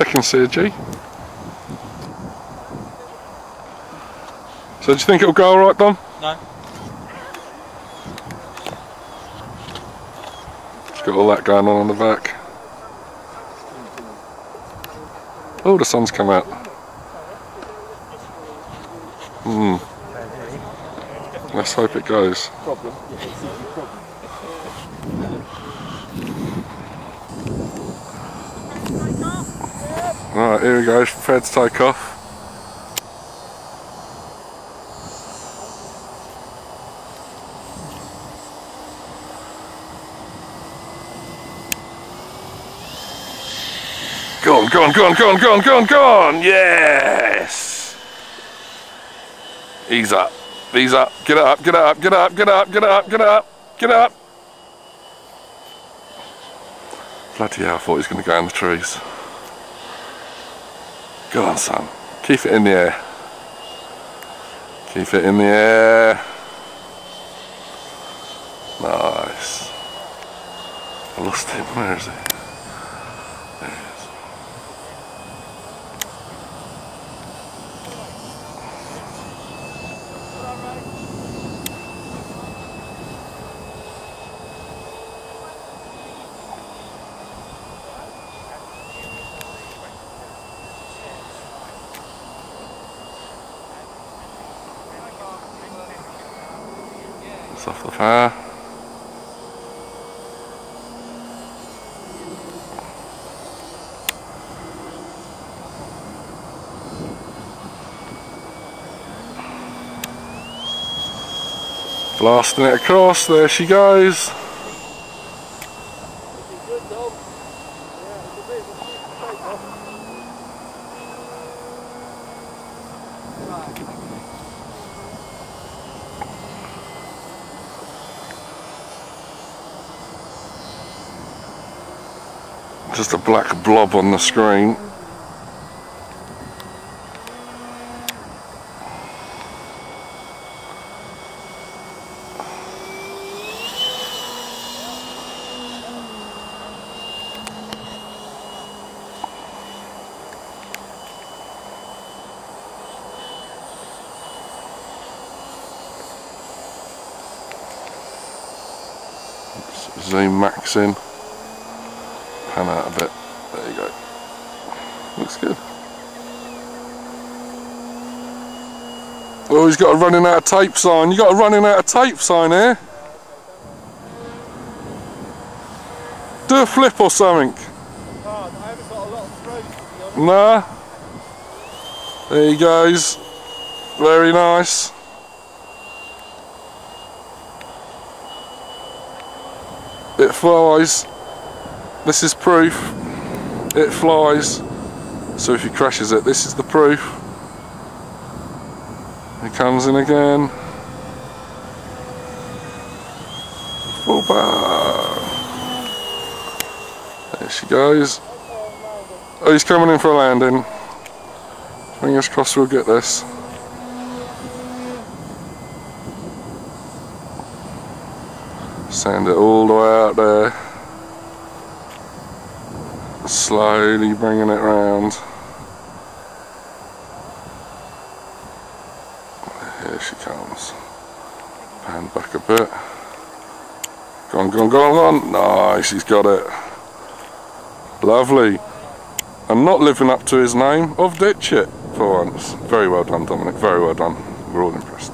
seconds here, G. So do you think it'll go alright, Dom? No. It's got all that going on the back. Oh, the sun's come out. Let's hope it goes. Alright, here we go, prepared to take off. Go on, go on, go on, go on, go on, go on, go on! Yes! Ease up, ease up, get it up, get it up, get it up, get it up, get it up, get it up, get it up! Bloody hell, I thought he was going to go in the trees. Go on, son. Keep it in the air. Keep it in the air. Nice. I lost him. Where is he? There he is. It's off the power. Blasting it across, there she goes. Just a black blob on the screen. Zoom max in. Pan out a bit. There you go. Looks good. Oh, he's got a running out of tape sign. You got a running out of tape sign here. Do a flip or something. I haven't got a lot of throws, to be honest. Nah. There he goes. Very nice. It flies. This is proof. It flies. So if he crashes it, this is the proof. He comes in again. Full power. There she goes. Oh, he's coming in for a landing. Fingers crossed we'll get this. Send it all the way out there. Slowly bringing it round. Here she comes. Pan back a bit. Go on, go on, go on, go on. Nice, he's got it. Lovely. And not living up to his name of Ditch It for once. Very well done, Dominic, very well done. We're all impressed.